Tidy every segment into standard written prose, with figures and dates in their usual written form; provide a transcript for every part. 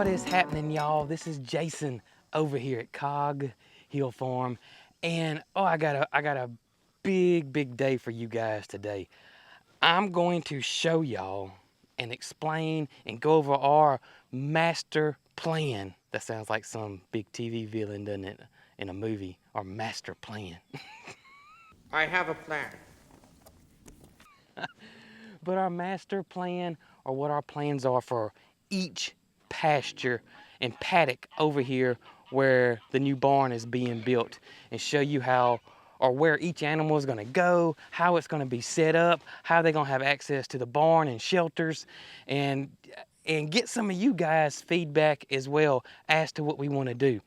What is happening, y'all? This is Jason over here at Cog Hill Farm, and I got a big day for you guys today. I'm going to show y'all and explain and go over our master plan. That sounds like some big TV villain, doesn't it, in a movie? Our master plan. I have a plan. But our master plan, or what our plans are for each pasture and paddock over here where the new barn is being built, and show you how or where each animal is going to go, how it's going to be set up, how they're going to have access to the barn and shelters, and get some of you guys feedback as well as to what we want to do.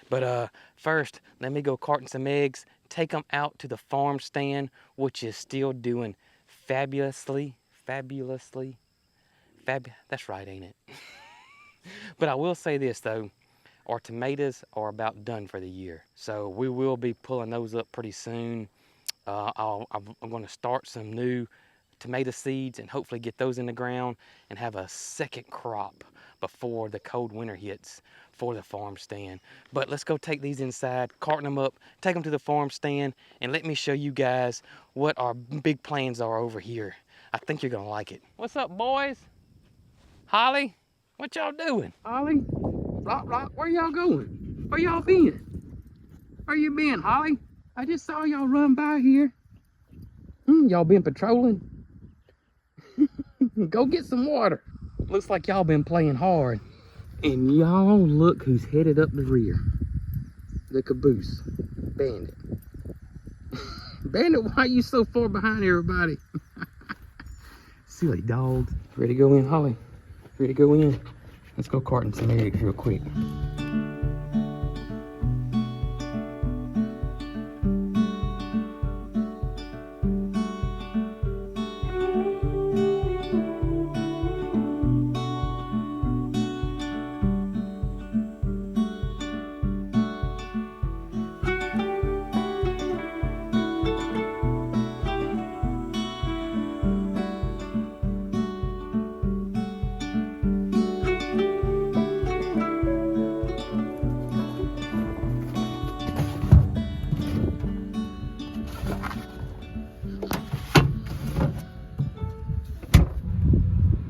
But first, let me go carting some eggs, take them out to the farm stand, which is still doing fabulously. That's right, ain't it? But I will say this though, our tomatoes are about done for the year, so we will be pulling those up pretty soon. I'm going to start some new tomato seeds and hopefully get those in the ground and have a second crop before the cold winter hits for the farm stand. But let's go take these inside, carton them up, take them to the farm stand, and let me show you guys what our big plans are over here. I think you're gonna like it. What's up, boys? Holly, what y'all doing? Holly, Rock, where y'all going? Where y'all been? Where you been, Holly? I just saw y'all run by here. Y'all been patrolling? Go get some water. Looks like y'all been playing hard. And y'all look who's headed up the rear. The caboose. Bandit. Bandit, why are you so far behind everybody? Silly dogs. Ready to go in, Holly? Ready to go in? Let's go carting some eggs real quick.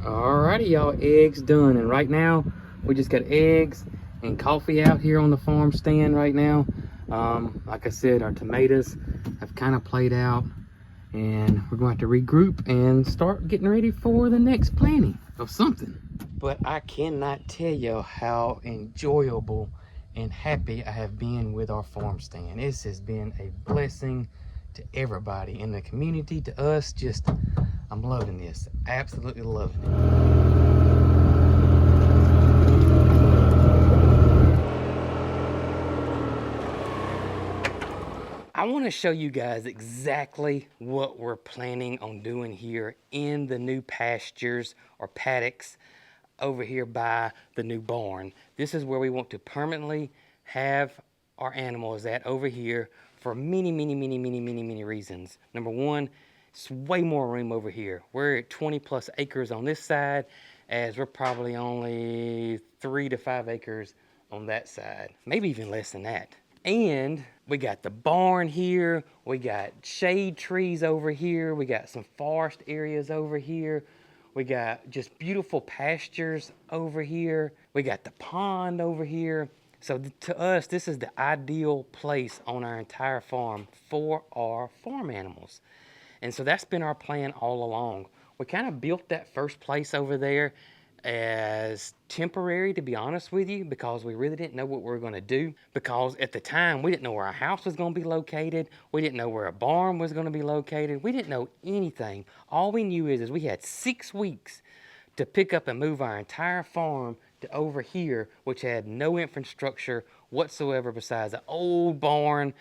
Alrighty, y'all, eggs done. And right now we just got eggs and coffee out here on the farm stand right now. Like I said, our tomatoes have kind of played out, and we're going to have to regroup and start getting ready for the next planting of something. But I cannot tell you how enjoyable and happy I have been with our farm stand. This has been a blessing to everybody in the community, to us. Just, I'm loving this, absolutely loving it. I want to show you guys exactly what we're planning on doing here in the new pastures or paddocks over here by the new barn. This is where we want to permanently have our animals at over here for many reasons. Number one, it's way more room over here. We're at 20 plus acres on this side, as we're probably only 3 to 5 acres on that side, maybe even less than that. And we got the barn here, we got shade trees over here, we got some forest areas over here, we got just beautiful pastures over here, we got the pond over here. So to us, this is the ideal place on our entire farm for our farm animals. And so that's been our plan all along. We kind of built that first place over there as temporary, to be honest with you, because we really didn't know what we were going to do. Because at the time, we didn't know where our house was going to be located. We didn't know where a barn was going to be located. We didn't know anything. All we knew is we had 6 weeks to pick up and move our entire farm to over here, which had no infrastructure whatsoever besides an old barn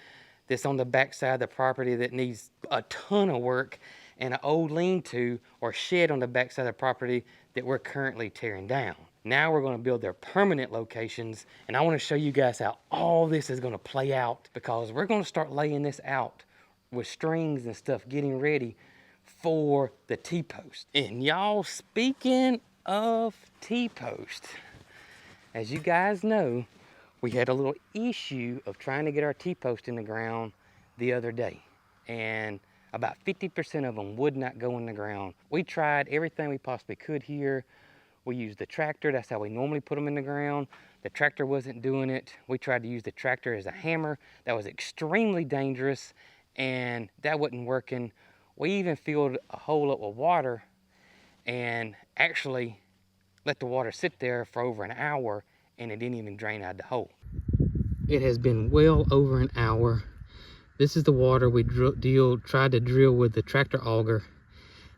that's on the back side of the property that needs a ton of work, and an old lean-to or shed on the back side of the property that we're currently tearing down. Now we're going to build their permanent locations, and I want to show you guys how all this is going to play out, because we're going to start laying this out with strings and stuff, getting ready for the T-post. And y'all, speaking of T-post, As you guys know, we had a little issue of trying to get our T-post in the ground the other day, and about 50% of them would not go in the ground. We tried everything we possibly could here. We used the tractor, that's how we normally put them in the ground. The tractor wasn't doing it. We tried to use the tractor as a hammer. That was extremely dangerous, and that wasn't working. We even filled a hole up with water and actually let the water sit there for over an hour, and it didn't even drain out the hole. It has been well over an hour. This is the water we tried to drill with the tractor auger,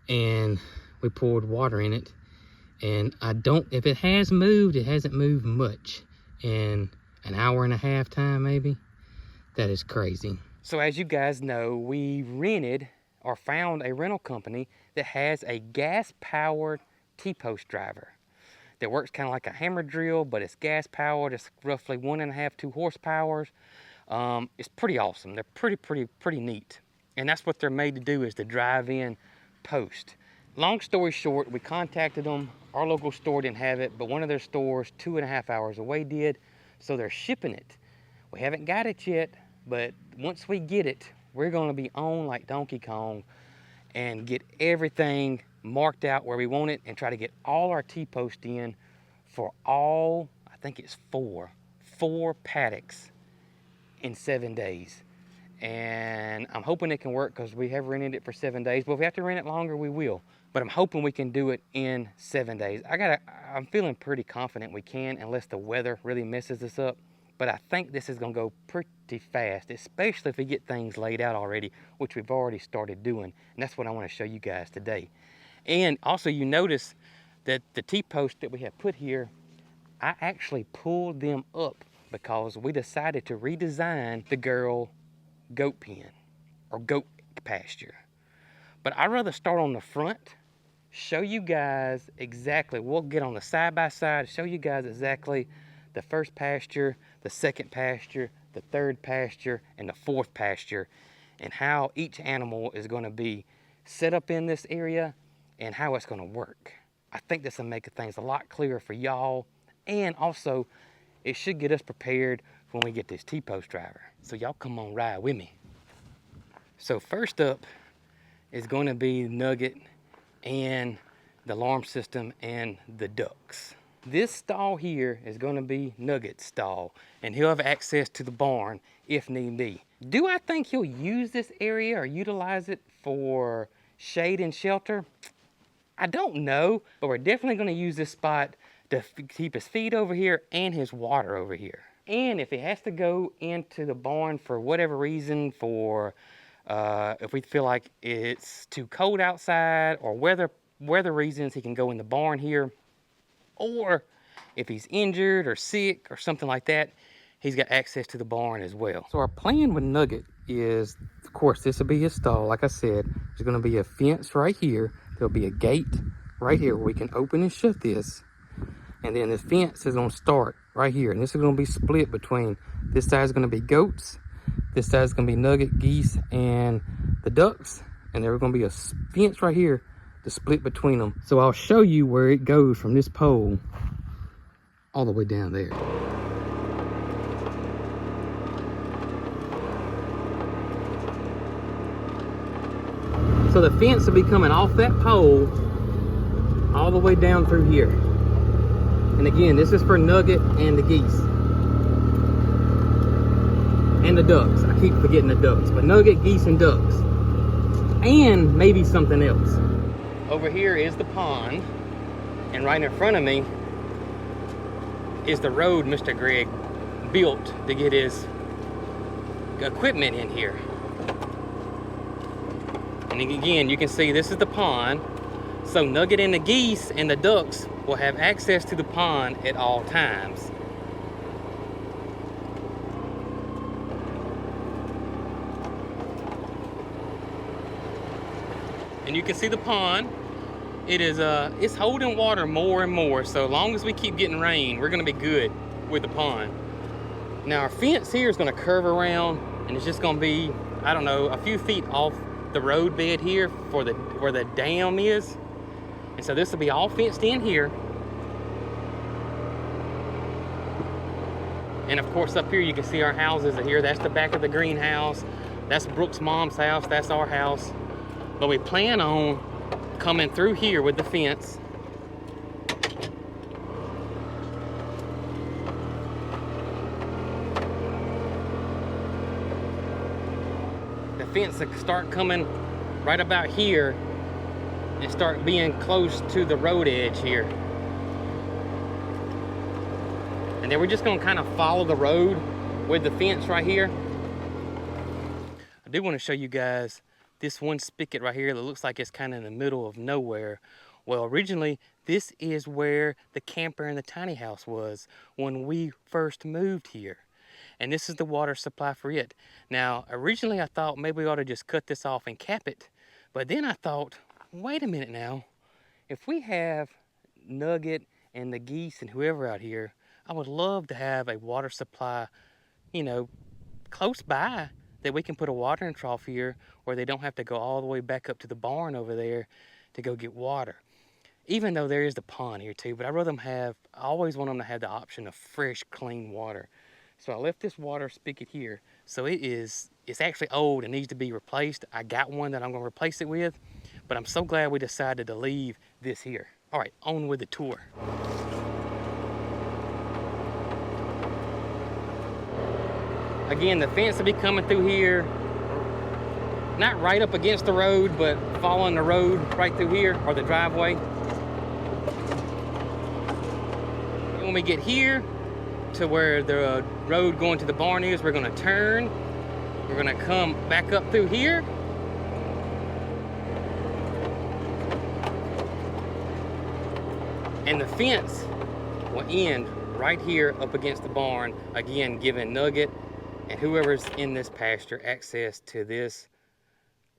and we poured water in it. And if it has moved, it hasn't moved much in an hour and a half time, maybe. That is crazy. So as you guys know, we rented or found a rental company that has a gas-powered T-post driver that works kind of like a hammer drill, but it's gas-powered. It's roughly 1.5, 2 horsepower. It's pretty awesome. They're pretty neat. And that's what they're made to do, is to drive in post. Long story short, we contacted them. Our local store didn't have it, but one of their stores 2.5 hours away did, so they're shipping it. We haven't got it yet, but once we get it, we're gonna be on like Donkey Kong and get everything marked out where we want it and try to get all our T-post in for all, I think it's four paddocks in 7 days. And I'm hoping it can work because we have rented it for 7 days, but if we have to rent it longer, we will. But I'm hoping we can do it in 7 days. I'm feeling pretty confident we can, unless the weather really messes us up. But I think this is gonna go pretty fast, especially if we get things laid out already, which we've already started doing. And that's what I wanna show you guys today. And also, you notice that the T-posts that we have put here, I actually pulled them up because we decided to redesign the girl goat pen or goat pasture. But I'd rather start on the front, show you guys exactly, we'll get on the side by side, show you guys exactly the first pasture, the second pasture, the third pasture, and the fourth pasture, and how each animal is going to be set up in this area and how it's going to work. I think this will make things a lot clearer for y'all, and also it should get us prepared when we get this T-post driver. So y'all come on ride with me. So first up is going to be Nugget and the alarm system and the ducks. This stall here is going to be Nugget's stall, and he'll have access to the barn if need be. Do I think he'll use this area or utilize it for shade and shelter? I don't know, but we're definitely going to use this spot to keep his feed over here and his water over here. And if he has to go into the barn for whatever reason, if we feel like it's too cold outside or weather reasons, he can go in the barn here. Or if he's injured or sick or something like that, he's got access to the barn as well. So our plan with Nugget is, of course, this will be his stall. Like I said, there's going to be a fence right here. There'll be a gate right here where we can open and shut this. And then the fence is going to start right here. And this is going to be split between, this side is going to be goats, this side is going to be Nugget, geese, and the ducks. And there's going to be a fence right here to split between them. So I'll show you where it goes from this pole all the way down there. So the fence will be coming off that pole all the way down through here. And again, this is for Nugget and the geese. And the ducks. I keep forgetting the ducks. But Nugget, geese, and ducks. And maybe something else. Over here is the pond. And right in front of me is the road Mr. Greg built to get his equipment in here. And again, you can see this is the pond. So Nugget and the geese and the ducks will have access to the pond at all times. And you can see the pond. It's holding water more and more. So long as we keep getting rain, we're gonna be good with the pond. Now our fence here is gonna curve around, and it's just gonna be, I don't know, a few feet off the road bed here for where the dam is. And so this will be all fenced in here. And of course up here you can see our houses are here. That's the back of the greenhouse. That's Brooke's mom's house. That's our house. But we plan on coming through here with the fence. The fence will start coming right about here and start being close to the road edge here. And then we're just gonna kind of follow the road with the fence right here. I do want to show you guys this one spigot right here that looks like it's kind of in the middle of nowhere. Well, originally, this is where the camper and the tiny house was when we first moved here. And this is the water supply for it. Now, originally I thought maybe we ought to just cut this off and cap it. But then I thought, wait a minute now. If we have Nugget and the geese and whoever out here, I would love to have a water supply, you know, close by that we can put a watering trough here where they don't have to go all the way back up to the barn over there to go get water. Even though there is the pond here too, but I always want them to have the option of fresh, clean water. So I left this water spigot here. So it's actually old and needs to be replaced. I got one that I'm gonna replace it with, but I'm so glad we decided to leave this here. All right, on with the tour. Again, the fence will be coming through here, not right up against the road, but following the road right through here, or the driveway. And when we get here to where the road going to the barn is, we're gonna turn. We're gonna come back up through here. And the fence will end right here up against the barn, again, giving Nugget and whoever's in this pasture access to this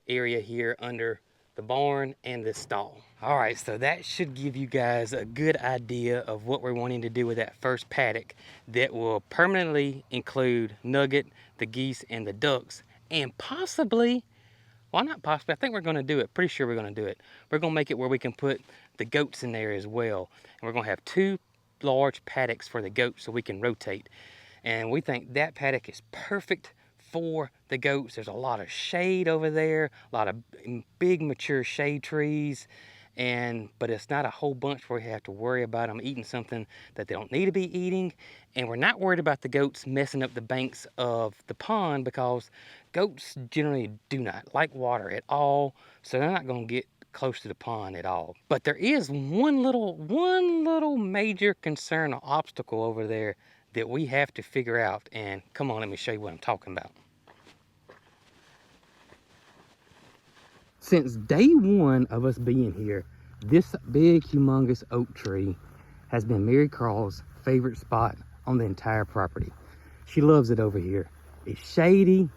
area here under the barn and this stall. All right, so that should give you guys a good idea of what we're wanting to do with that first paddock that will permanently include Nugget, the geese, and the ducks, and possibly, well, not possibly, I think we're gonna do it, pretty sure we're gonna do it. We're gonna make it where we can put the goats in there as well. And we're gonna have 2 large paddocks for the goats so we can rotate. And we think that paddock is perfect for the goats. There's a lot of shade over there, a lot of big mature shade trees, but it's not a whole bunch where you have to worry about them eating something that they don't need to be eating. And we're not worried about the goats messing up the banks of the pond because goats generally do not like water at all, so they're not gonna get close to the pond at all. But there is one little major concern or obstacle over there that we have to figure out. And come on, let me show you what I'm talking about. Since day one of us being here, this big, humongous oak tree has been Mary Carl's favorite spot on the entire property. She loves it over here. It's shady.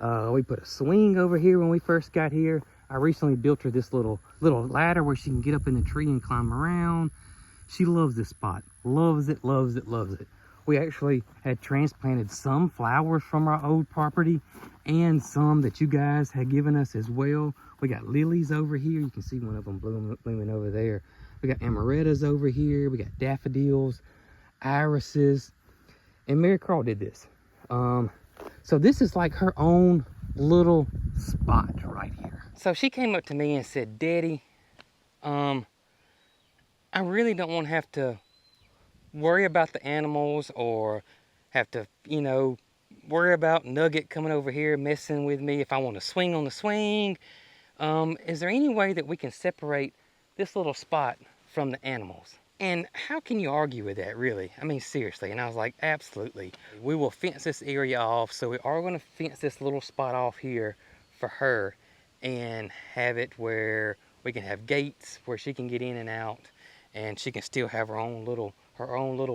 We put a swing over here when we first got here. I recently built her this little ladder where she can get up in the tree and climb around. She loves this spot. Loves it, loves it, loves it. We actually had transplanted some flowers from our old property and some that you guys had given us as well. We got lilies over here. You can see one of them blooming over there. We got amarettas over here. We got daffodils, irises, and Mary Carl did this. So this is like her own little spot right here. So she came up to me and said, Daddy, I really don't want to have to worry about the animals or have to, worry about Nugget coming over here messing with me if I want to swing on the swing. Is there any way that we can separate this little spot from the animals? And how can you argue with that, really? I mean, seriously. And I was like, absolutely. We will fence this area off. So we are going to fence this little spot off here for her and have it where we can have gates where she can get in and out, and she can still have her own little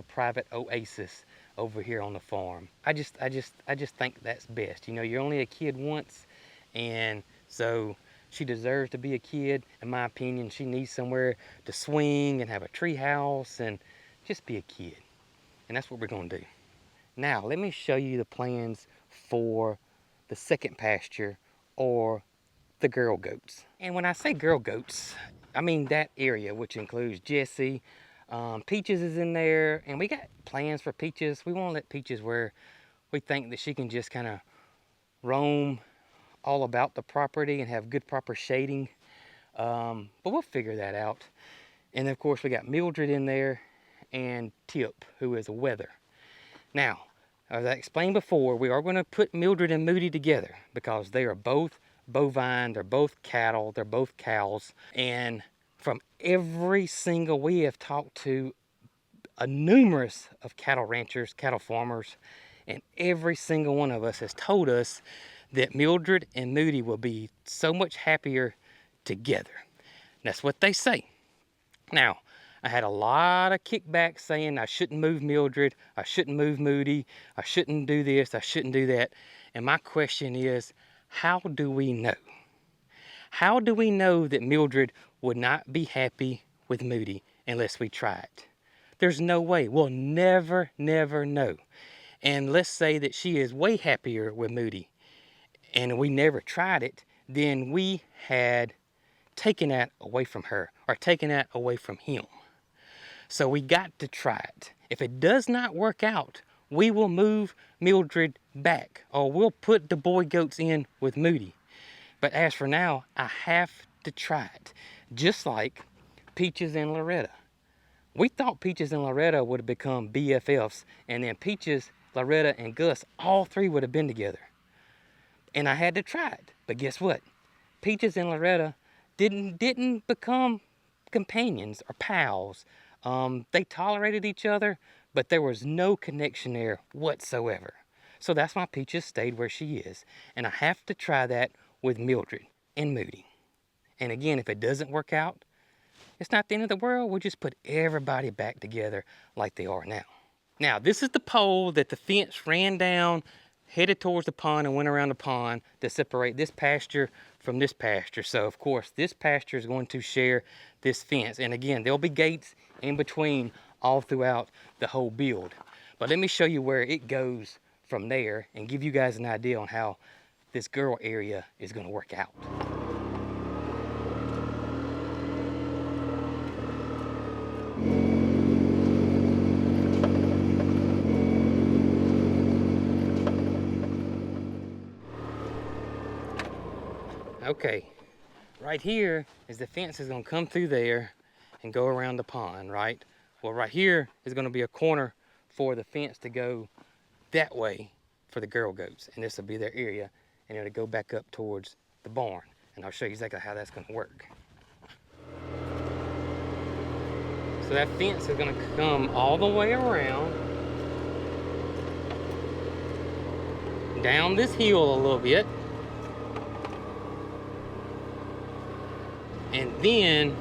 private oasis over here on the farm. I just think that's best. You're only a kid once, and so she deserves to be a kid. In my opinion, she needs somewhere to swing and have a tree house and just be a kid. And that's what we're gonna do. Now, let me show you the plans for the second pasture, or the girl goats. And when I say girl goats, I mean that area, which includes Jessie, Peaches is in there, and we got plans for Peaches. We want to let Peaches where we think that she can just kind of roam all about the property and have good proper shading. But we'll figure that out. And of course we got Mildred in there and Tip, who is a wether. Now, as I explained before, we are going to put Mildred and Moody together because they are both bovine, they're both cattle, they're both cows. And from every single, we have talked to a numerous of cattle ranchers, cattle farmers, and every single one of us has told us that Mildred and Moody will be so much happier together. That's what they say. Now, I had a lot of kickback saying I shouldn't move Mildred, I shouldn't move Moody, I shouldn't do this, I shouldn't do that. And my question is, how do we know? How do we know that Mildred would not be happy with Moody unless we try it? There's no way. We'll never, never know. And let's say that she is way happier with Moody and we never tried it, then we had taken that away from her or taken that away from him. So we got to try it. If it does not work out, we will move Mildred back or we'll put the boy goats in with Moody. But as for now, I have to try it. Just like Peaches and Loretta. We thought Peaches and Loretta would have become BFFs, and then Peaches, Loretta, and Gus, all three would have been together. And I had to try it. But guess what? Peaches and Loretta didn't become companions or pals. They tolerated each other, but there was no connection there whatsoever. So that's why Peaches stayed where she is. And I have to try that with Mildred and Moody. And again, if it doesn't work out, it's not the end of the world. We'll just put everybody back together like they are now. Now, this is the pole that the fence ran down, headed towards the pond and went around the pond to separate this pasture from this pasture. So, of course, this pasture is going to share this fence. And again, there'll be gates in between all throughout the whole build. But let me show you where it goes from there and give you guys an idea on how this girl area is going to work out. Okay, right here is the fence is going to come through there and go around the pond, right? Well, right here is going to be a corner for the fence to go that way for the girl goats, and this will be their area, and it'll go back up towards the barn, and I'll show you exactly how that's going to work. So that fence is going to come all the way around, down this hill a little bit, and then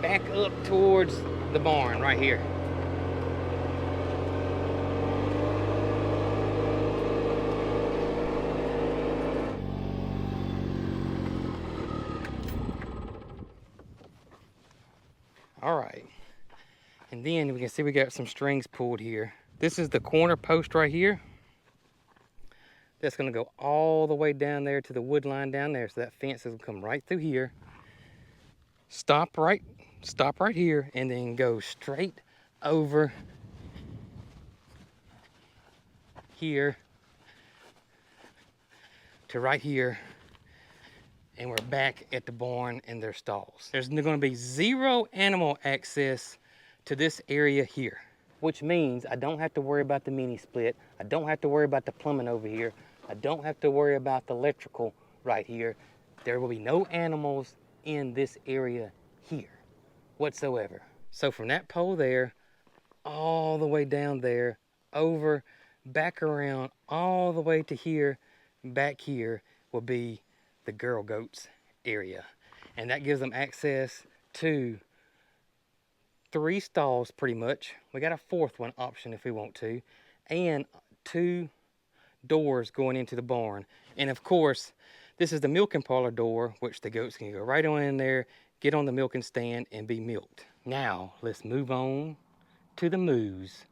back up towards the barn right here. All right, and then we can see we got some strings pulled here. This is the corner post right here. That's gonna go all the way down there to the wood line down there. So that fence is gonna come right through here, stop right here, and then go straight over here to right here, and we're back at the barn and their stalls. There's going to be zero animal access to this area here, which means I don't have to worry about the mini split. I don't have to worry about the plumbing over here. I don't have to worry about the electrical right here. There will be no animals in this area here whatsoever. So from that pole there, all the way down there, over, back around, all the way to here, back here will be the girl goats area. And that gives them access to 3 stalls pretty much. We got a 4th one option if we want to, and 2 doors going into the barn. And of course, this is the milking parlor door, which the goats can go right on in there, get on the milking stand and be milked. Now let's move on to the moos,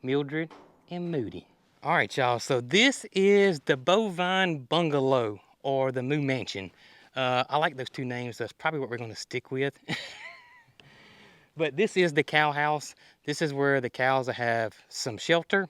Mildred and Moody. All right, y'all, so this is the bovine bungalow or the moo mansion. I like those 2 names. That's probably what we're going to stick with. But this is the cow house. This is where the cows have some shelter.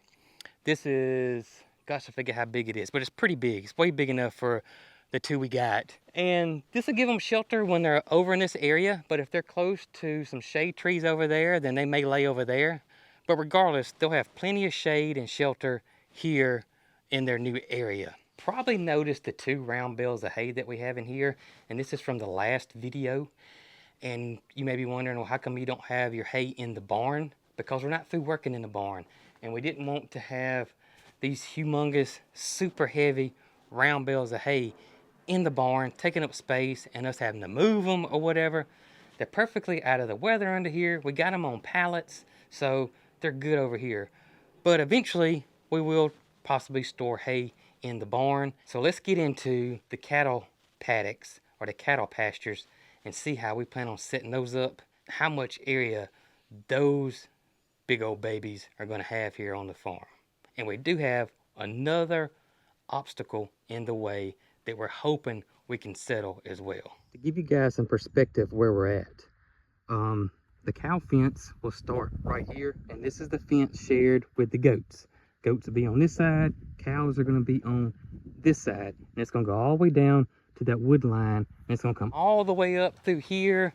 This is, gosh, I forget how big it is, but it's pretty big. It's way big enough for the two we got. And this will give them shelter when they're over in this area, but if they're close to some shade trees over there, then they may lay over there. But regardless, they'll have plenty of shade and shelter here in their new area. Probably noticed the 2 round bales of hay that we have in here, and this is from the last video. And you may be wondering, well, how come you don't have your hay in the barn? Because we're not through working in the barn, and we didn't want to have these humongous, super heavy round bales of hay in the barn, taking up space, and us having to move them or whatever. They're perfectly out of the weather under here. We got them on pallets, so they're good over here. But eventually, we will possibly store hay in the barn. So let's get into the cattle paddocks, or the cattle pastures, and see how we plan on setting those up, how much area those big old babies are going to have here on the farm. And we do have another obstacle in the way that we're hoping we can settle as well. To give you guys some perspective where we're at, the cow fence will start right here, and this is the fence shared with the goats. Goats will be on this side, cows are going to be on this side, and it's going to go all the way down to that wood line, and it's going to come all the way up through here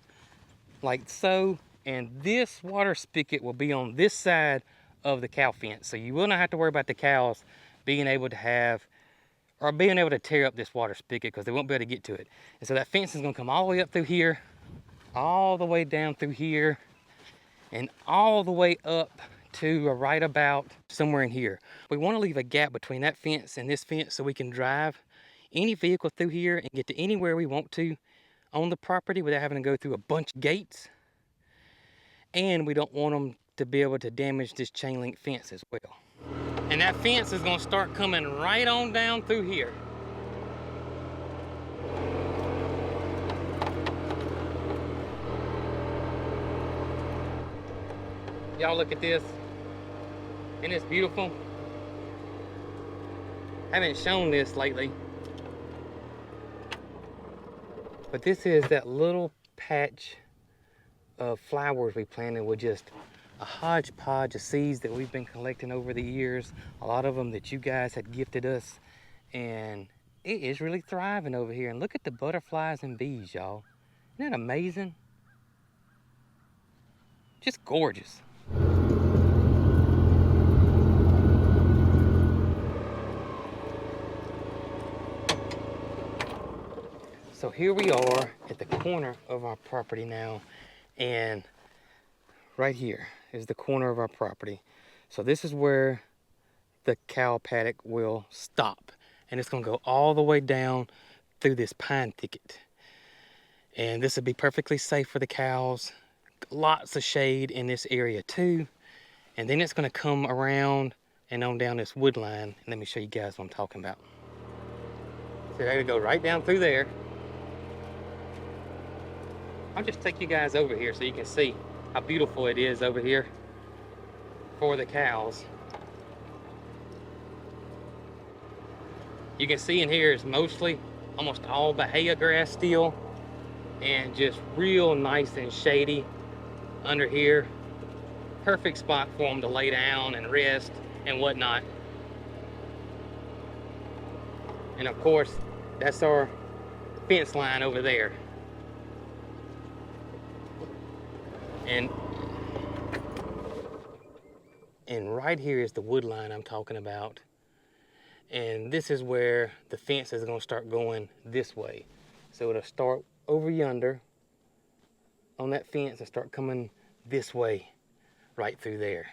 like so, and this water spigot will be on this side of the cow fence, so you will not have to worry about the cows being able to have or being able to tear up this water spigot, because they won't be able to get to it. And so that fence is going to come all the way up through here, all the way down through here, and all the way up to right about somewhere in here. We want to leave a gap between that fence and this fence so we can drive any vehicle through here and get to anywhere we want to on the property without having to go through a bunch of gates. And we don't want them to be able to damage this chain link fence as well. And that fence is going to start coming right on down through here. Y'all look at this. Isn't this beautiful? I haven't shown this lately. But this is that little patch of flowers we planted with just a hodgepodge of seeds that we've been collecting over the years. A lot of them that you guys had gifted us. And it is really thriving over here. And look at the butterflies and bees, y'all. Isn't that amazing? Just gorgeous. So here we are at the corner of our property now, and right here is the corner of our property. So this is where the cow paddock will stop, and it's going to go all the way down through this pine thicket. And this will be perfectly safe for the cows. Lots of shade in this area too. And then it's going to come around and on down this wood line. And let me show you guys what I'm talking about. So they're going to go right down through there. I'll just take you guys over here so you can see how beautiful it is over here for the cows. You can see in here is mostly almost all Bahia grass still, and just real nice and shady under here. Perfect spot for them to lay down and rest and whatnot. And of course, that's our fence line over there. And right here is the wood line I'm talking about. And this is where the fence is going to start going this way. So it'll start over yonder on that fence and start coming this way right through there.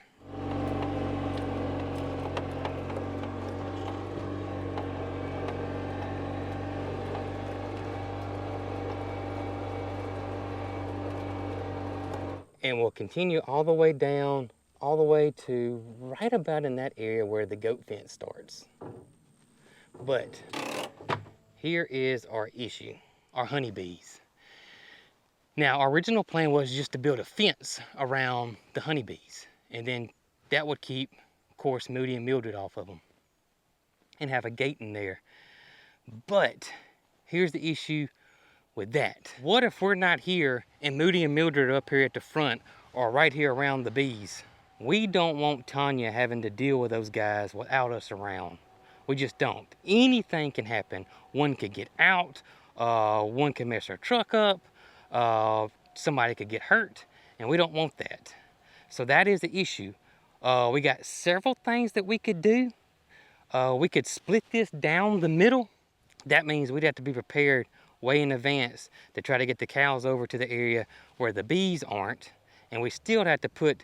And we'll continue all the way down, all the way to right about in that area where the goat fence starts. But here is our issue, our honeybees. Now, our original plan was just to build a fence around the honeybees, and then that would keep, of course, Moody and Mildred off of them, and have a gate in there. But here's the issue with that. What if we're not here and Moody and Mildred are up here at the front, or right here around the bees. We don't want Tanya having to deal with those guys without us around. We just don't. Anything can happen. One could get out, one could mess her truck up, somebody could get hurt, and we don't want that. So that is the issue. We got several things that we could do. We could split this down the middle. That means we'd have to be prepared way in advance to try to get the cows over to the area where the bees aren't. And we still have to put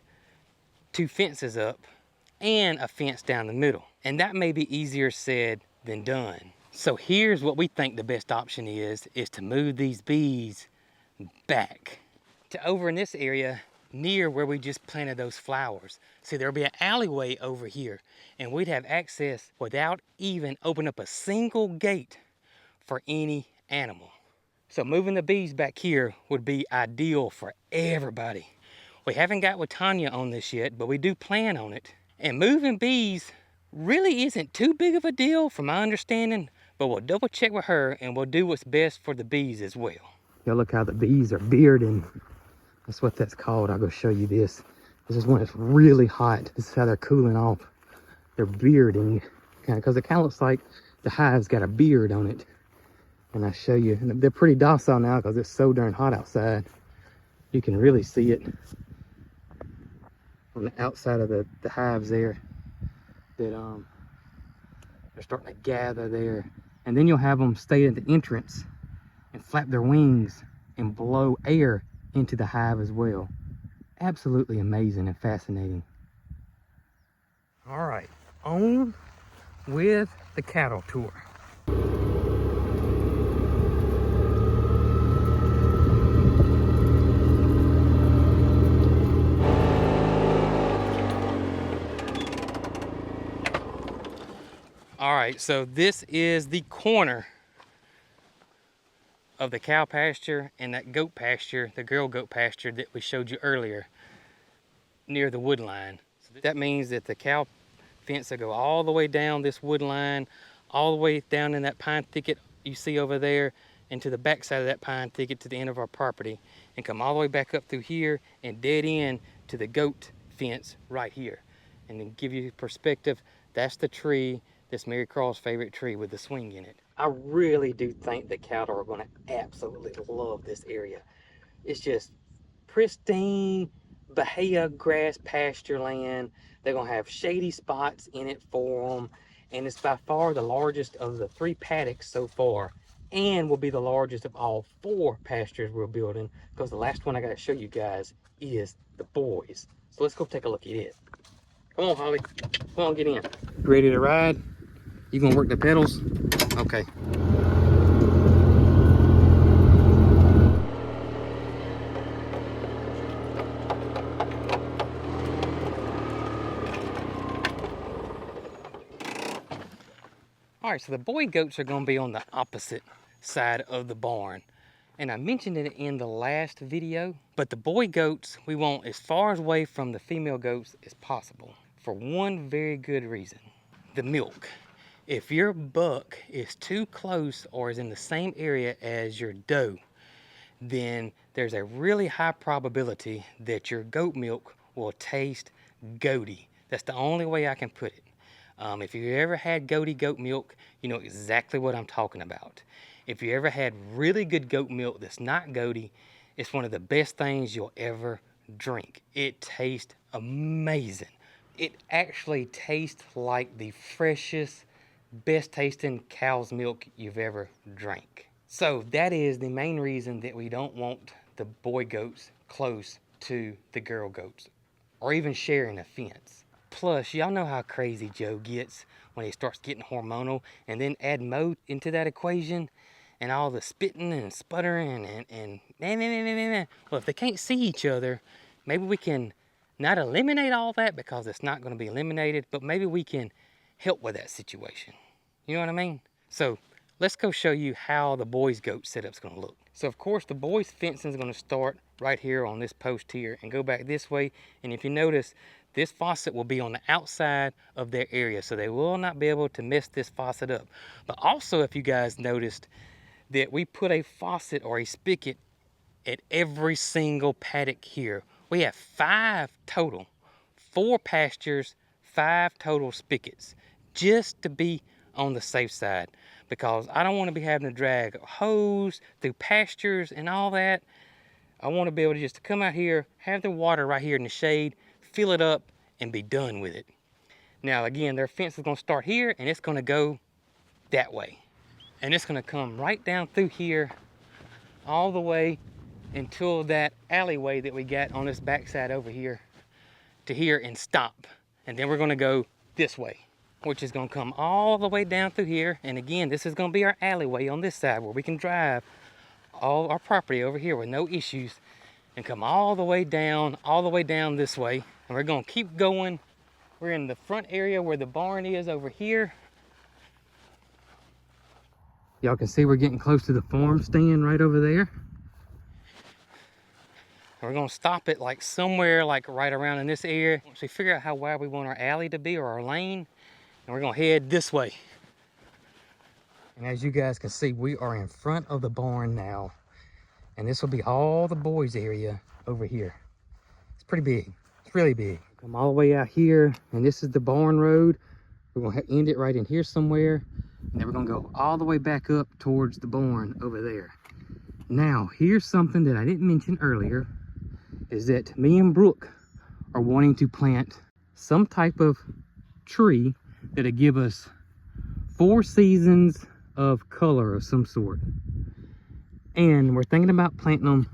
2 fences up and a fence down the middle. And that may be easier said than done. So here's what we think the best option is to move these bees back to over in this area near where we just planted those flowers. See, there'll be an alleyway over here and we'd have access without even opening up a single gate for any animal. So moving the bees back here would be ideal for everybody. We haven't got with Tanya on this yet, but we do plan on it. And moving bees really isn't too big of a deal from my understanding, but we'll double check with her and we'll do what's best for the bees as well. Y'all look how the bees are bearding. That's what that's called. I'll go show you this. This is when it's really hot. This is how they're cooling off. They're bearding, because it kind of looks like the hive's got a beard on it. And I show you, and they're pretty docile now because it's so darn hot outside. You can really see it on the outside of the hives there, that they're starting to gather there. And then you'll have them stay at the entrance and flap their wings and blow air into the hive as well. Absolutely amazing and fascinating. All right, on with the cattle tour. All right, so this is the corner of the cow pasture and that goat pasture, the girl goat pasture that we showed you earlier, near the wood line. So that means that the cow fence will go all the way down this wood line, all the way down in that pine thicket you see over there, and to the back side of that pine thicket to the end of our property, and come all the way back up through here and dead end to the goat fence right here. And then give you perspective, that's the tree, that's Mary Craw's favorite tree with the swing in it. I really do think the cattle are going to absolutely love this area. It's just pristine Bahia grass pasture land. They're going to have shady spots in it for them. And it's by far the largest of the 3 paddocks so far, and will be the largest of all 4 pastures we're building, because the last one I got to show you guys is the boys. So let's go take a look at it. Come on, Holly. Come on, get in. Ready to ride? You gonna work the pedals? Okay. All right, so the boy goats are gonna be on the opposite side of the barn. And I mentioned it in the last video, but the boy goats we want as far away from the female goats as possible for one very good reason: the milk. If your buck is too close or is in the same area as your doe, then there's a really high probability that your goat milk will taste goaty. That's the only way I can put it. If you ever had goaty goat milk, you know exactly what I'm talking about. If you ever had really good goat milk that's not goaty, it's one of the best things you'll ever drink. It tastes amazing. It actually tastes like the freshest, best tasting cow's milk you've ever drank. So that is the main reason that we don't want the boy goats close to the girl goats, or even sharing a fence. Plus, y'all know how crazy Joe gets when he starts getting hormonal, and then add Mo into that equation, and all the spitting and sputtering and well, if they can't see each other, maybe we can not eliminate all that, because it's not going to be eliminated, but maybe we can help with that situation. You know what I mean? So let's go show you how the boys goat setup's going to look. So of course the boys fencing is going to start right here on this post here and go back this way. And if you notice, this faucet will be on the outside of their area, so they will not be able to mess this faucet up. But also, if you guys noticed, that we put a faucet or a spigot at every single paddock here. We have 5 total, 4 pastures, 5 total spigots, just to be on the safe side, because I don't want to be having to drag a hose through pastures and all that. I want to be able to just come out here, have the water right here in the shade, fill it up, and be done with it. Now again, their fence is going to start here, and it's going to go that way. And it's going to come right down through here, all the way until that alleyway that we got on this backside over here to here and stop. And then we're going to go this way, which is going to come all the way down through here. And again, this is going to be our alleyway on this side where we can drive all our property over here with no issues, and come all the way down this way. And we're going to keep going. We're in the front area where the barn is over here. Y'all can see we're getting close to the farm stand right over there. And we're gonna stop it like somewhere like right around in this area. Once we figure out how wide we want our alley to be, or our lane, and we're gonna head this way. And as you guys can see, we are in front of the barn now. And this will be all the boys area over here. It's pretty big, it's really big. Come all the way out here, and this is the barn road. We're gonna end it right in here somewhere. And then we're gonna go all the way back up towards the barn over there. Now, here's something that I didn't mention earlier, is that me and Brooke are wanting to plant some type of tree that'll give us 4 seasons of color of some sort. And we're thinking about planting them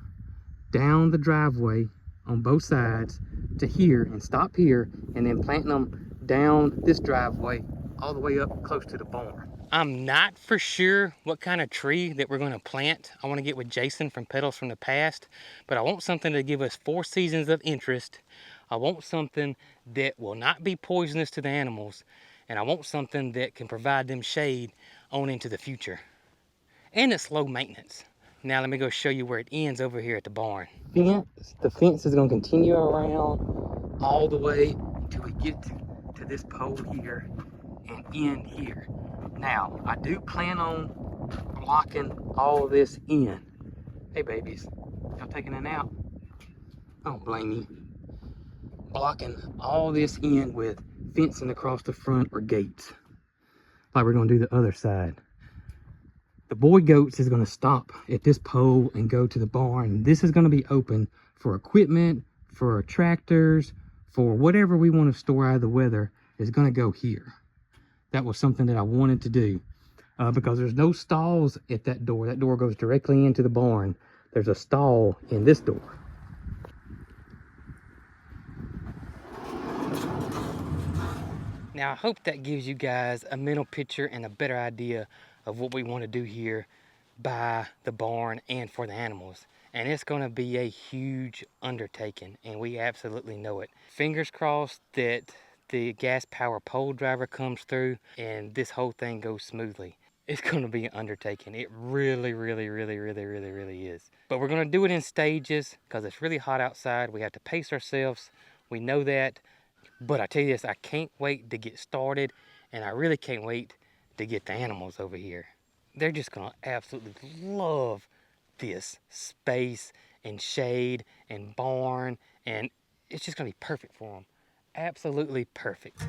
down the driveway on both sides to here, and stop here, and then planting them down this driveway all the way up close to the barn. I'm not for sure what kind of tree that we're going to plant. I want to get with Jason from Petals from the Past, but I want something to give us 4 seasons of interest. I want something that will not be poisonous to the animals, and I want something that can provide them shade on into the future. And it's low maintenance. Now let me go show you where it ends over here at the barn. The fence is going to continue around all the way until we get to this pole here and end here. Now, I do plan on blocking all of this in. Hey babies, y'all taking a nap? I don't blame you. Blocking all this in with fencing across the front or gates, like we're gonna do the other side. The boy goats is gonna stop at this pole and go to the barn. This is gonna be open for equipment, for tractors, for whatever we want to store out of the weather is gonna go here. That was something that I wanted to do because there's no stalls at that door. That door goes directly into the barn. There's a stall in this door. Now I hope that gives you guys a mental picture and a better idea of what we want to do here by the barn and for the animals. And it's going to be a huge undertaking, and we absolutely know it. Fingers crossed that the gas power pole driver comes through and this whole thing goes smoothly. It's going to be an undertaking. It really is. But we're going to do it in stages because it's really hot outside. We have to pace ourselves. We know that. But I tell you this, I can't wait to get started, and I really can't wait to get the animals over here. They're just going to absolutely love this space and shade and barn, and it's just going to be perfect for them. Absolutely perfect.